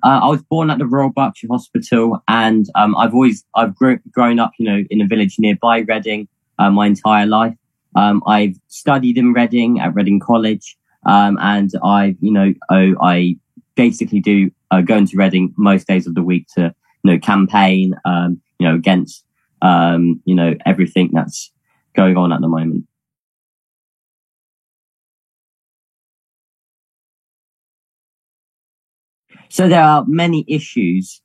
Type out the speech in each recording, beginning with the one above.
I was born at the Royal Berkshire Hospital, and grown up, in a village nearby Reading, my entire life. I've studied in Reading at Reading College, and I basically do go into Reading most days of the week to campaign, against everything that's going on at the moment. So there are many issues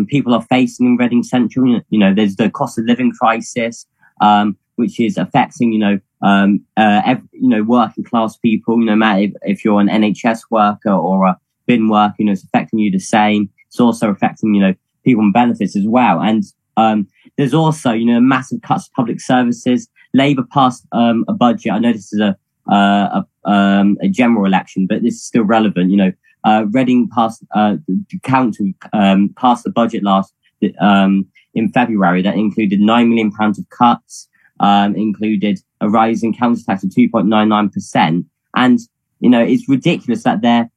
people are facing in Reading Central. There's the cost of living crisis, which is affecting, working class people. No matter if you're an NHS worker or a bin worker, it's affecting you the same. It's also affecting, people on benefits as well. And there's also, massive cuts to public services. Labour passed a budget. I know this is a general election, but this is still relevant. Reading passed the council passed the budget in February that included £9 million of cuts, included a rise in council tax of 2.99%, and it's ridiculous that they're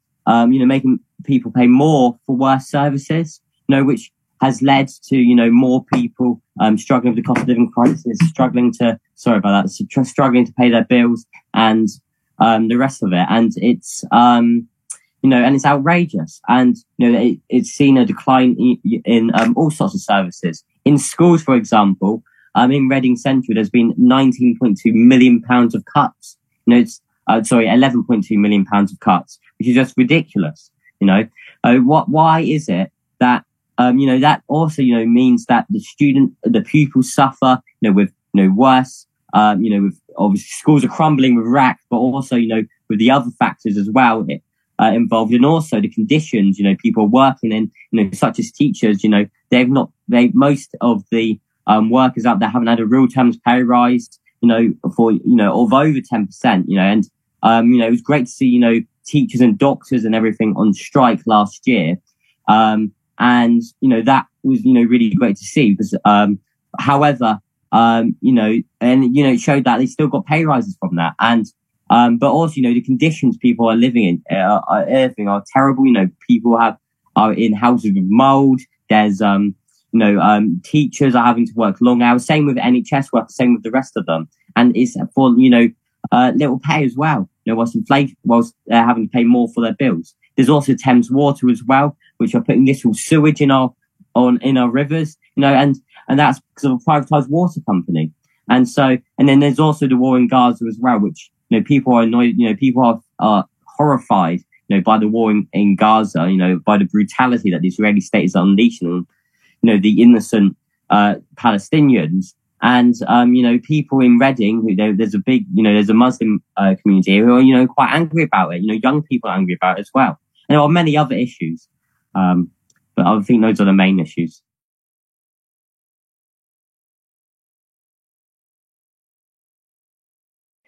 making people pay more for worse services, which has led to more people struggling with the cost of living crisis, struggling to pay their bills and the rest of it, and it's and it's outrageous. And, it's seen a decline in all sorts of services. In schools, for example, in Reading Central, there's been £19.2 million of cuts. It's, 11.2 million pounds of cuts, which is just ridiculous. Why is it that, that also, means that the pupils suffer, with, worse, with obviously schools are crumbling with RAC, but also, with the other factors as well, involved, and also the conditions, people are working in, such as teachers, most of the workers out there haven't had a real terms pay rise, of over 10%, and, it was great to see, teachers and doctors and everything on strike last year. And, that was, really great to see because, however, it showed that they still got pay rises from that. And, but also, the conditions people are living in are terrible. People are in houses with mold. There's, teachers are having to work long hours. Same with NHS workers, same with the rest of them. And it's for, little pay as well, whilst they're having to pay more for their bills. There's also Thames Water as well, which are putting little sewage in our rivers, and that's because of a privatized water company. And then there's also the war in Gaza as well, which, people are annoyed, people are horrified, by the war in Gaza, by the brutality that the Israeli state is unleashing on, the innocent, Palestinians. And, people in Reading, there's a Muslim, community who are, quite angry about it. Young people are angry about it as well. And there are many other issues. But I think those are the main issues.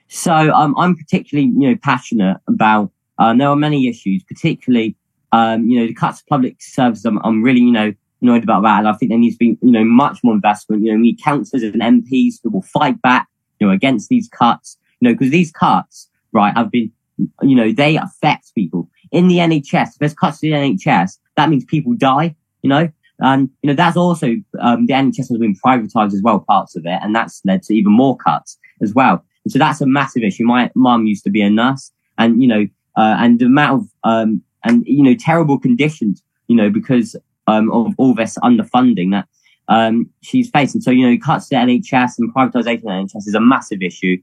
So I'm particularly, passionate about. There are many issues, particularly, the cuts to public services. I'm really, annoyed about that, and I think there needs to be, much more investment. We need councillors and MPs who will fight back, against these cuts. Because these cuts, right, have been, they affect people in the NHS. If there's cuts to the NHS, that means people die. And that's also the NHS has been privatised as well, parts of it, and that's led to even more cuts as well. And so that's a massive issue. My mum used to be a nurse, and and the amount of terrible conditions, because of all this underfunding that she's facing. So cuts to the NHS and privatisation of the NHS is a massive issue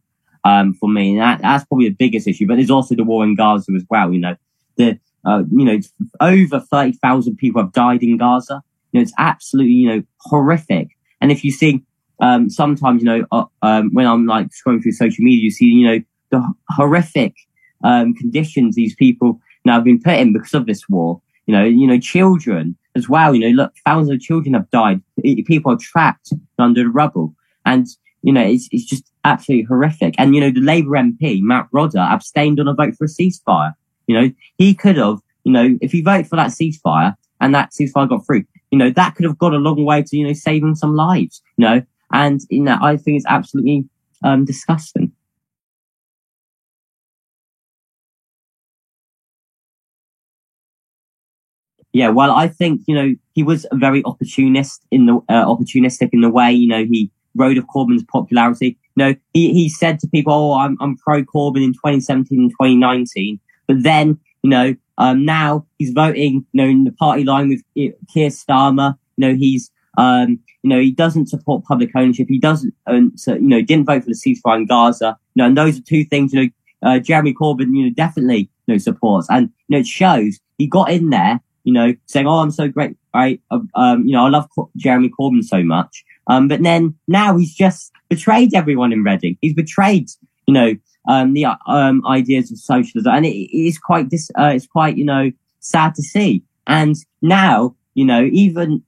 for me, and that's probably the biggest issue. But there's also the war in Gaza as well. Over 30,000 people have died in Gaza. It's absolutely horrific. And if you see sometimes when I'm like scrolling through social media, you see the horrific conditions these people now have been put in because of this war. Children as well. Look, thousands of children have died. People are trapped under the rubble, and it's just absolutely horrific. And the Labour MP Matt Rodda abstained on a vote for a ceasefire. He could have, if he voted for that ceasefire and that ceasefire got through, that could have gone a long way to saving some lives. And I think it's absolutely disgusting. Yeah, well, I think he was a very opportunistic in the way he rode of Corbyn's popularity. He said to people, "Oh, I'm pro Corbyn in 2017 and 2019," but then now he's voting in the party line with Keir Starmer. He doesn't support public ownership. He doesn't, didn't vote for the ceasefire in Gaza. And those are two things Jeremy Corbyn definitely supports, and it shows he got in there. Saying, "Oh, I'm so great, right? I love Jeremy Corbyn so much." But then now he's just betrayed everyone in Reading. He's betrayed, the ideas of socialism, and it's quite sad to see. And now, even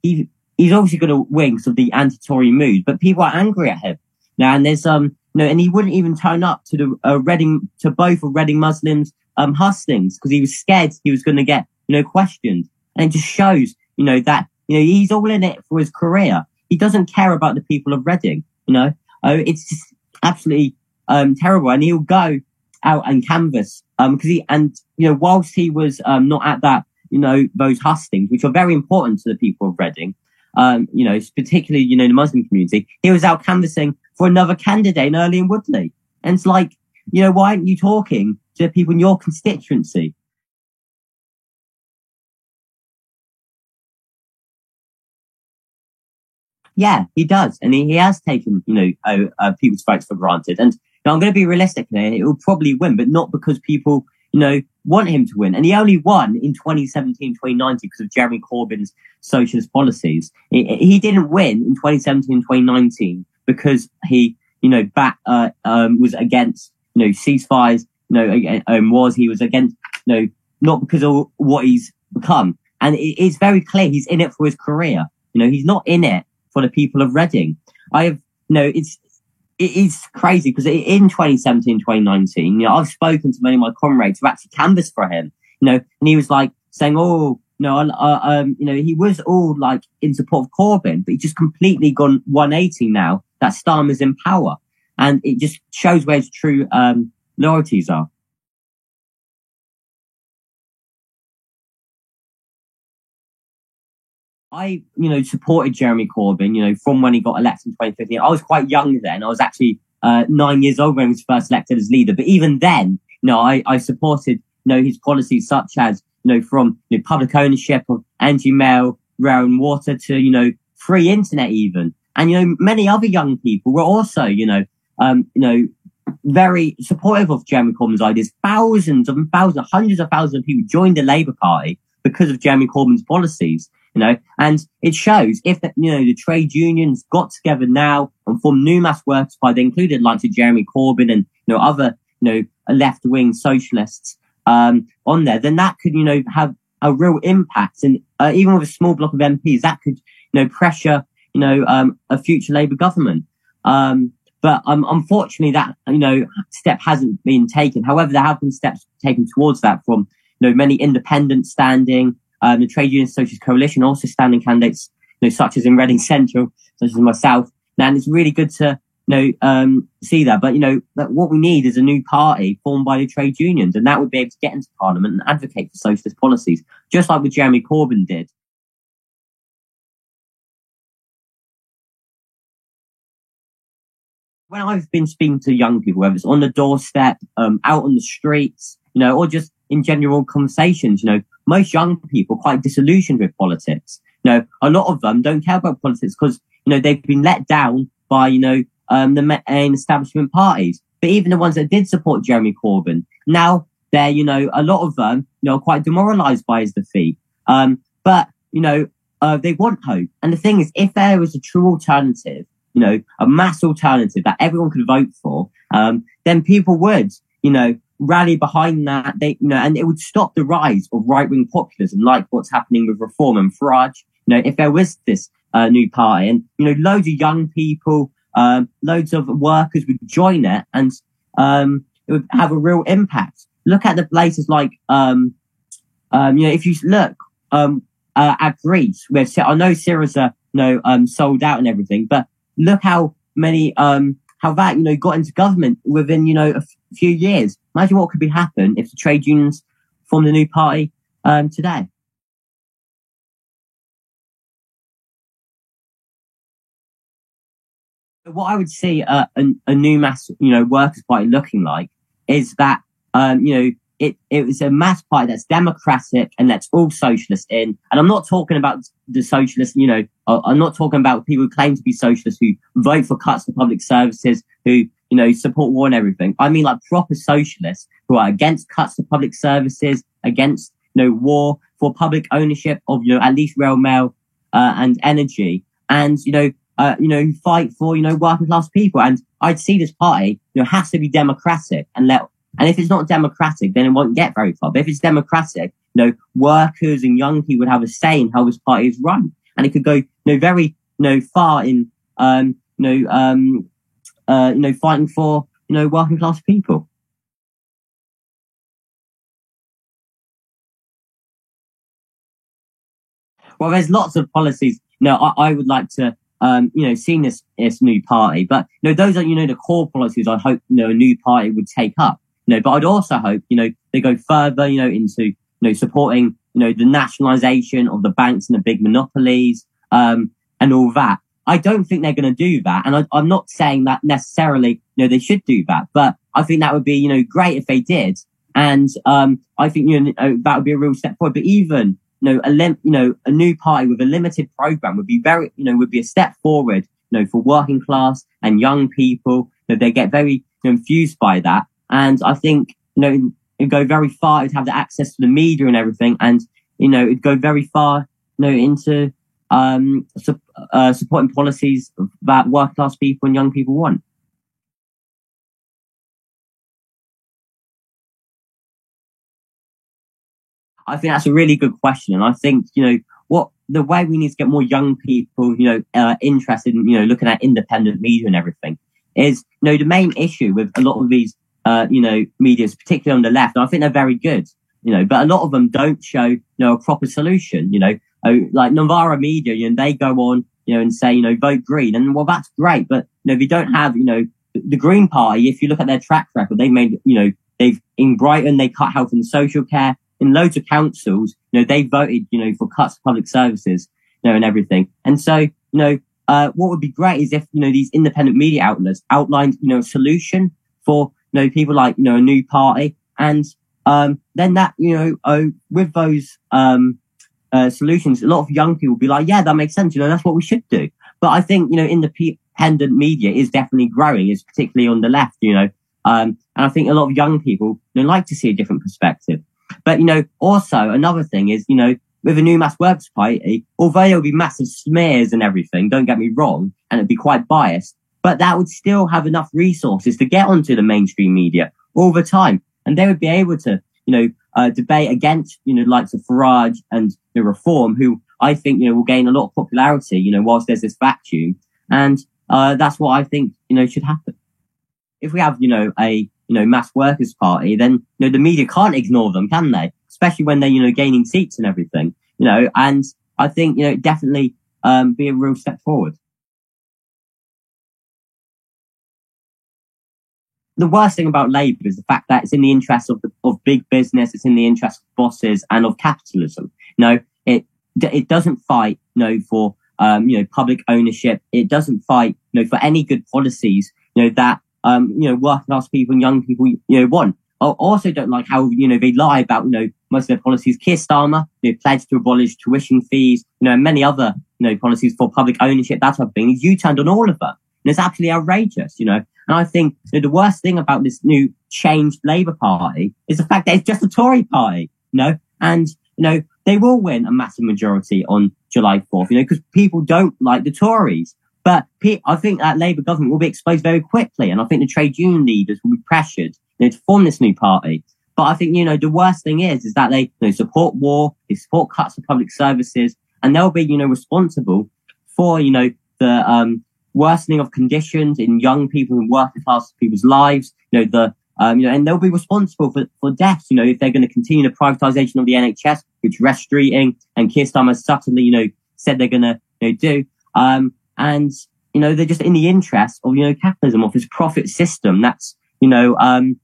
he's obviously going to win because of the anti-Tory mood, but people are angry at him now. And there's and he wouldn't even turn up to the both of Reading Muslims hustings because he was scared he was going to get questioned. And it just shows that he's all in it for his career. He doesn't care about the people of Reading. It's just absolutely terrible. And he'll go out and canvass because whilst he was not at that those hustings, which are very important to the people of Reading, particularly the Muslim community, he was out canvassing for another candidate, Early and Woodley. And it's like, why aren't you talking to the people in your constituency? Yeah, he does. And he has taken, people's votes for granted. And I'm going to be realistic here. It will probably win, but not because people, want him to win. And he only won in 2017, 2019 because of Jeremy Corbyn's socialist policies. He didn't win in 2017, 2019 because he, was against, ceasefires, he was against, not because of what he's become. And it's very clear he's in it for his career. He's not in it for the people of Reading. It is crazy because in 2017, 2019, I've spoken to many of my comrades who actually canvassed for him, and he was like saying, "Oh, he was all like in support of Corbyn, but he just completely gone 180 now that Starmer's in power." And it just shows where his true loyalties are. I, supported Jeremy Corbyn, from when he got elected in 2015. I was quite young then. I was actually 9 years old when he was first elected as leader. But even then, I supported, his policies such as, from public ownership of energy, mail, rail and water to, free internet even. And, many other young people were also, very supportive of Jeremy Corbyn's ideas. Hundreds of thousands of people joined the Labour Party because of Jeremy Corbyn's policies. And it shows if the trade unions got together now and formed new mass workers party, they included like Jeremy Corbyn and other left wing socialists on there, then that could have a real impact. And even with a small block of MPs, that could pressure a future Labour government. But unfortunately, that step hasn't been taken. However, there have been steps taken towards that from many independents standing. The Trade Union Socialist Coalition also standing candidates, such as in Reading Central, such as myself. And it's really good to, see that. But, that what we need is a new party formed by the trade unions, and that would be able to get into Parliament and advocate for socialist policies, just like what Jeremy Corbyn did. When I've been speaking to young people, whether it's on the doorstep, out on the streets, or just in general conversations, most young people are quite disillusioned with politics. A lot of them don't care about politics because, they've been let down by, the main establishment parties. But even the ones that did support Jeremy Corbyn, now they're, a lot of them, are quite demoralized by his defeat. But they want hope. And the thing is, if there was a true alternative, a mass alternative that everyone could vote for, then people would, rally behind that. And it would stop the rise of right-wing populism, like what's happening with Reform and Farage. If there was this new party, and loads of young people, loads of workers would join it, and it would have a real impact. Look at the places like, if you look at Greece, where I know Syriza, sold out and everything, but look how many, how that, got into government within, a few years. Imagine what could be happen if the trade unions formed a new party, today. What I would see a new mass, workers' party looking like is that, it was a mass party that's democratic and that's all socialists in. And I'm not talking about the socialists, I'm not talking about people who claim to be socialists who vote for cuts to public services, who, support war and everything. I mean, like proper socialists who are against cuts to public services, against, war, for public ownership of, at least rail, mail, and energy. And, who fight for, working class people. And I'd see this party, has to be democratic and if it's not democratic, then it won't get very far. But if it's democratic, workers and young people would have a say in how this party is run. And it could go, very, far in, fighting for, working class people. Well, there's lots of policies, I would like to, see this new party. But, those are, the core policies I hope, a new party would take up. But I'd also hope, they go further, into, supporting, the nationalisation of the banks and the big monopolies, and all that. I don't think they're going to do that. And I'm not saying that necessarily, they should do that. But I think that would be, great if they did. And, I think, that would be a real step forward. But even, a new party with a limited program would be would be a step forward, for working class and young people. They get very confused by that. And I think, it'd go very far. It'd have the access to the media and everything. And, it'd go very far, into, supporting policies that working class people and young people want. I think that's a really good question. And I think, the way we need to get more young people, interested in, looking at independent media and everything is, the main issue with a lot of these, medias, particularly on the left, and I think they're very good, but a lot of them don't show, a proper solution, like Novara Media, they go on, and say, vote green. And well, that's great. But, if you don't have, the Green Party, if you look at their track record, they made, they've in Brighton, they cut health and social care. In loads of councils, they voted, for cuts to public services, and everything. And so, what would be great is if, these independent media outlets outlined, a solution for, people like, a new party. And, then that, with those, solutions, a lot of young people will be like, yeah, that makes sense. That's what we should do. But I think, independent media is definitely growing, is particularly on the left, and I think a lot of young people, like to see a different perspective. But, also another thing is, with a new mass workers party, although there'll be massive smears and everything, don't get me wrong, and it'd be quite biased, but that would still have enough resources to get onto the mainstream media all the time. And they would be able to, debate against, likes of Farage and the Reform, who I think, will gain a lot of popularity, whilst there's this vacuum. And, that's what I think, should happen. If we have, a, mass workers party, then, the media can't ignore them, can they? Especially when they're, gaining seats and everything, and I think, definitely, be a real step forward. The worst thing about Labour is the fact that it's in the interest of big business, it's in the interest of bosses and of capitalism. It doesn't fight, for, public ownership. It doesn't fight, for any good policies, that, working class people and young people, want. I also don't like how, they lie about, most of their policies. Keir Starmer, pledged to abolish tuition fees, and many other, policies for public ownership, that type of thing. He's U-turned on all of them. And it's absolutely outrageous, And I think the worst thing about this new changed Labour Party is the fact that it's just a Tory party, and, they will win a massive majority on July 4th, because people don't like the Tories. But I think that Labour government will be exposed very quickly. And I think the trade union leaders will be pressured, to form this new party. But I think, the worst thing is that they support war, they support cuts to public services, and they'll be, responsible for, the, worsening of conditions in young people and working class people's lives, and they'll be responsible for deaths, if they're going to continue the privatisation of the NHS, which Wes Streeting and Keir Starmer subtly, said they're going to, do. And, they're just in the interest of, capitalism, of this profit system that's, in the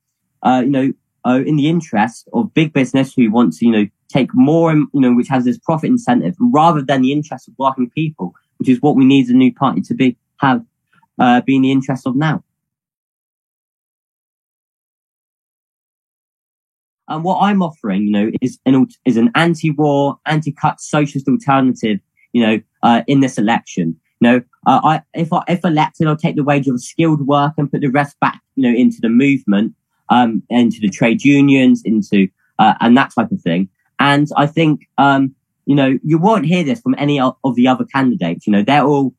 interest of big business who wants to, take more, which has this profit incentive rather than the interest of working people, which is what we need a new party to have. be in the interest of now. And what I'm offering, is an anti-war, anti-cut socialist alternative, in this election. If elected, I'll take the wage of a skilled worker and put the rest back, into the movement, into the trade unions, into and that type of thing. And I think, you won't hear this from any of the other candidates. They're all,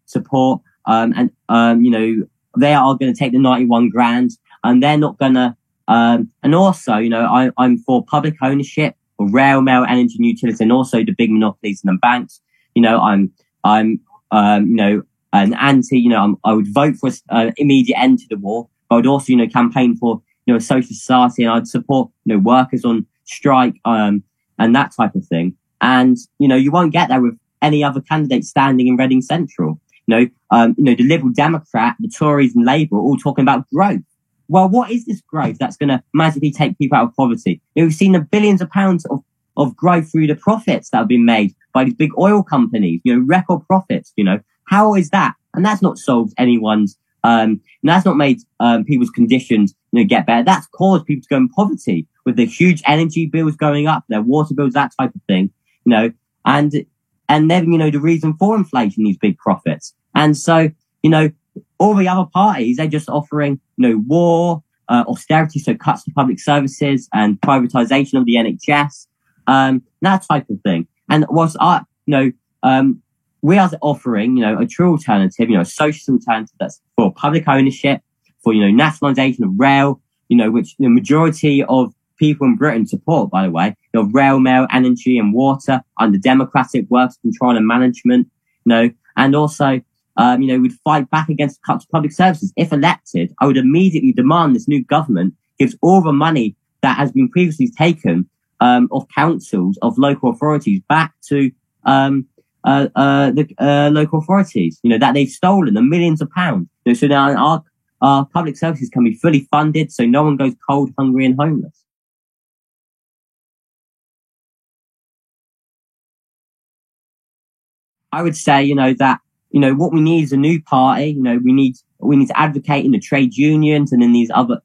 support, and they are going to take the 91 grand, and they're not going to. And also, I'm for public ownership of rail, mail, energy, and utilities, and also the big monopolies and the banks. I'm an anti. I would vote for an immediate end to the war. I would also, campaign for, a social society, and I'd support, workers on strike, and that type of thing. And, you won't get there with any other candidate standing in Reading Central. The Liberal Democrat, the Tories and Labour are all talking about growth. Well, what is this growth that's going to magically take people out of poverty? We've seen the billions of pounds of growth through the profits that have been made by these big oil companies, record profits, how is that? And that's not solved anyone's, that's not made people's conditions, get better. That's caused people to go in poverty with the huge energy bills going up, their water bills, that type of thing, and then, the reason for inflation, these big profits. And so, all the other parties, they're just offering, war, austerity, so cuts to public services and privatization of the NHS, that type of thing. And whilst we are offering, a true alternative, a social alternative that's for public ownership, for, nationalisation of rail, which the majority of people in Britain support, by the way, rail, mail, energy and water under democratic works control and management, and also, we'd fight back against cuts to public services. If elected, I would immediately demand this new government gives all the money that has been previously taken of councils, of local authorities, back to the local authorities, that they've stolen the millions of pounds. So now our public services can be fully funded so no one goes cold, hungry and homeless. I would say, that what we need is a new party. We need to advocate in the trade unions and in these other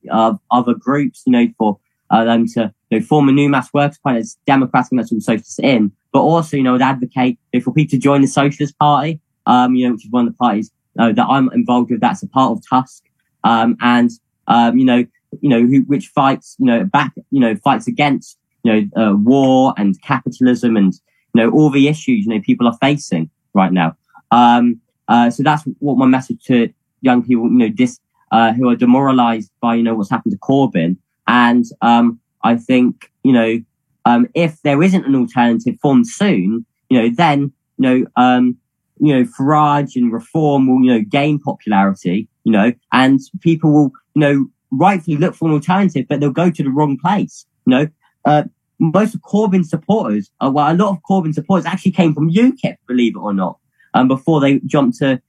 groups, for them to form a new mass workers party that's democratic and that's also in. But also, would advocate for people to join the Socialist Party, which is one of the parties that I'm involved with. That's a part of Tusk, which fights, fights against, war and capitalism and all the issues people are facing right now. So that's what my message to young people, who are demoralized by, what's happened to Corbyn. And, I think, if there isn't an alternative formed soon, then, Farage and Reform will, gain popularity, and people will, rightfully look for an alternative, but they'll go to the wrong place. Most of Corbyn's supporters, a lot of Corbyn's supporters actually came from UKIP, believe it or not, before they jumped to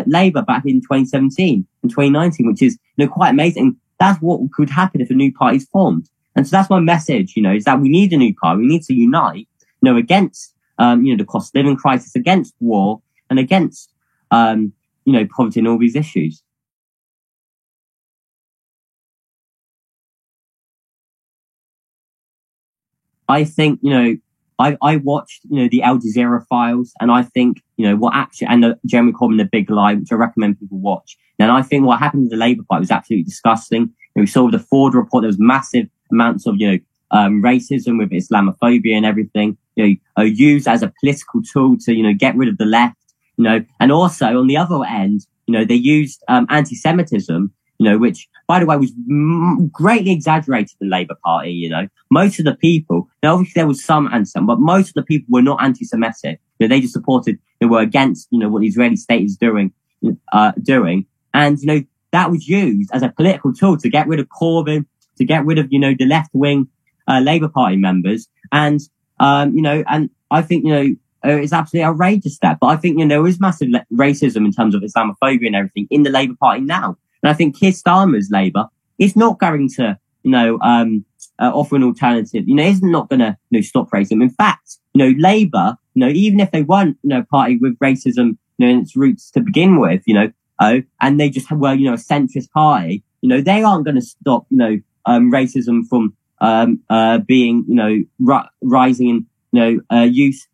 Labour back in 2017 and 2019, which is quite amazing. That's what could happen if a new party is formed. And so that's my message, is that we need a new party. We need to unite, against, the cost of living crisis, against war, and against, poverty and all these issues. I think, I watched, the Al Jazeera files, and I think, what actually, and the Jeremy Corbyn, The Big Lie, which I recommend people watch. And I think what happened to the Labour Party was absolutely disgusting. We saw with the Ford report, there was massive amounts of, racism with Islamophobia and everything, used as a political tool to, get rid of the left, and also on the other end, they used, anti-Semitism, which, by the way, was greatly exaggerated in the Labour Party, Most of the people, now obviously there was some anti-Semitism, but most of the people were not anti-Semitic. They just supported, they were against, what the Israeli state is doing. And, that was used as a political tool to get rid of Corbyn, to get rid of, the left-wing, Labour Party members. And, and I think, it's absolutely outrageous that. But I think, there is massive racism in terms of Islamophobia and everything in the Labour Party now. And I think Keir Starmer's Labour is not going to, offer an alternative, isn't not going to, stop racism. In fact, Labour, even if they weren't, a party with racism, in its roots to begin with, and they just were, a centrist party, they aren't going to stop, racism from being, rising in, use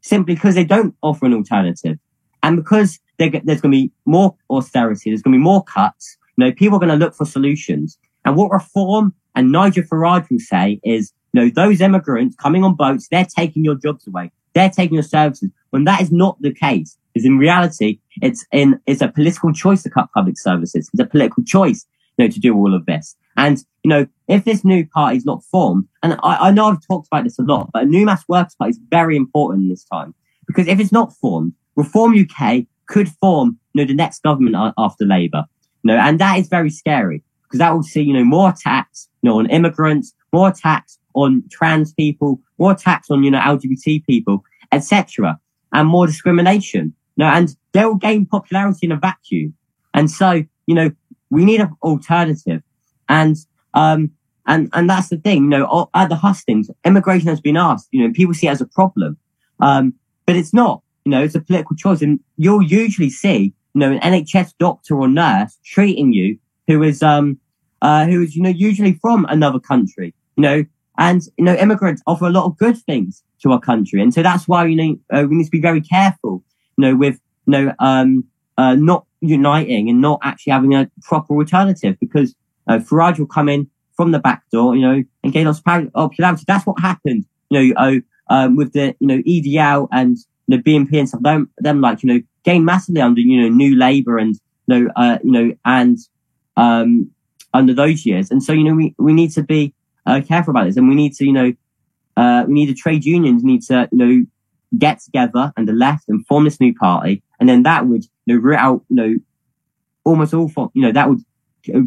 simply because they don't offer an alternative. And because there's going to be more austerity, there's going to be more cuts, people are going to look for solutions. And what Reform and Nigel Farage will say is, those immigrants coming on boats, they're taking your jobs away. They're taking your services. When that is not the case, because in reality, it's a political choice to cut public services. It's a political choice, to do all of this. And, if this new party is not formed, and I know I've talked about this a lot, but a new Mass Workers Party is very important this time. Because if it's not formed, Reform UK could form, the next government after Labour. And that is very scary. Because that will see, more attacks, on immigrants, more attacks on trans people, more attacks on, LGBT people, etc., and more discrimination. And they will gain popularity in a vacuum. And so, we need an alternative. And that's the thing, at the hustings, immigration has been asked, people see it as a problem. But it's not, it's a political choice. And you'll usually see, an NHS doctor or nurse treating you who is usually from another country, and, immigrants offer a lot of good things to our country. And so that's why, we need to be very careful, with, not uniting and not actually having a proper alternative, because, Farage will come in from the back door, and gain lots of popularity. That's what happened, with the, EDL and, BNP and stuff. Them gain massively under, New Labour and, under those years. And so, we need to be careful about this, and we need to, we need the trade unions need to, get together and the left and form this new party, and then that would, root out, almost all for, that would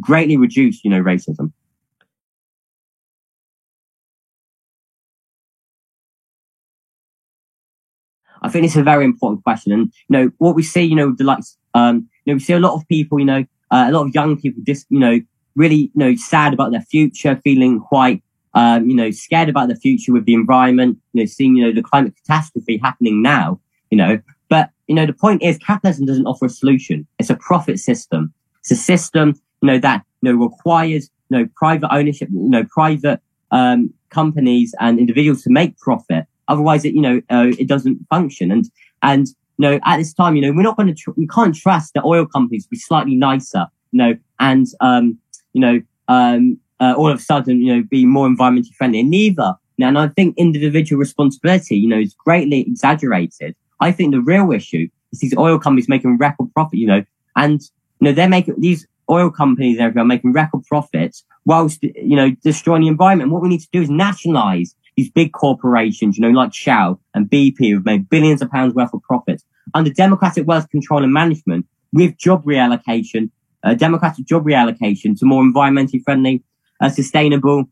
greatly reduce, racism. I think it's a very important question, and what we see, the likes, we see a lot of people, a lot of young people, just, really, sad about their future, feeling quite, scared about the future with the environment, seeing, the climate catastrophe happening now, But, the point is capitalism doesn't offer a solution. It's a profit system. It's a system, that, requires, private ownership, private, companies and individuals to make profit. Otherwise, it doesn't function. And, at this time, we're not going to, we can't trust the oil companies to be slightly nicer, and, all of a sudden, be more environmentally friendly. And neither. And I think individual responsibility, is greatly exaggerated. I think the real issue is these oil companies making record profit, and, they're making, these oil companies are making record profits whilst, destroying the environment. What we need to do is nationalize these big corporations, like Shell and BP, who've made billions of pounds worth of profits under democratic wealth control and management with job reallocation, democratic job reallocation to more environmentally friendly, sustainable,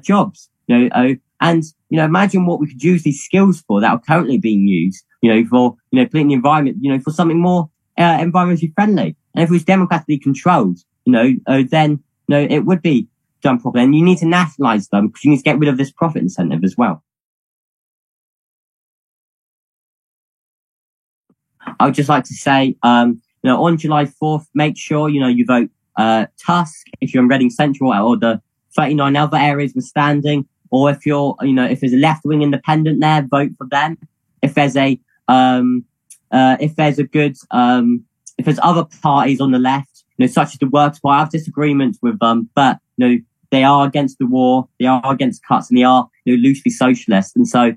jobs, and, imagine what we could use these skills for that are currently being used, for, putting the environment, for something more, environmentally friendly. And if it was democratically controlled, then, it would be done properly. And you need to nationalize them because you need to get rid of this profit incentive as well. I would just like to say, on July 4th, make sure, you vote, Tusk if you're in Reading Central, or the 39 other areas we're standing, or if you're, if there's a left-wing independent there, vote for them. If there's a good, if there's other parties on the left, such as the Workers' Party, I have disagreements with them, but, they are against the war, they are against cuts, and they are, loosely socialist. And so,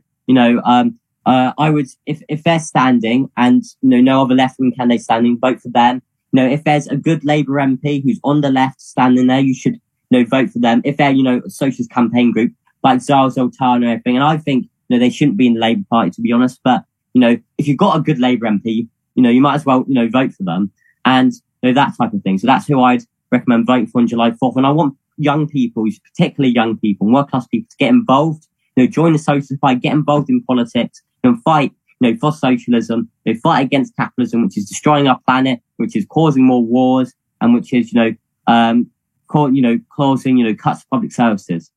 I would, if they're standing and, no other left-wing candidate standing, vote for them. If there's a good Labour MP who's on the left standing there, you should, vote for them. If they're, a socialist campaign group like Zara Sultan and everything, and I think, they shouldn't be in the Labour Party, to be honest, but, if you've got a good Labour MP, you might as well, vote for them, and, that type of thing. So that's who I'd recommend voting for on July 4th. And I want young people, particularly young people, working class people, to get involved, join the Socialist Party, get involved in politics, and fight, for socialism, fight against capitalism, which is destroying our planet, which is causing more wars, and which is, causing, cuts to public services.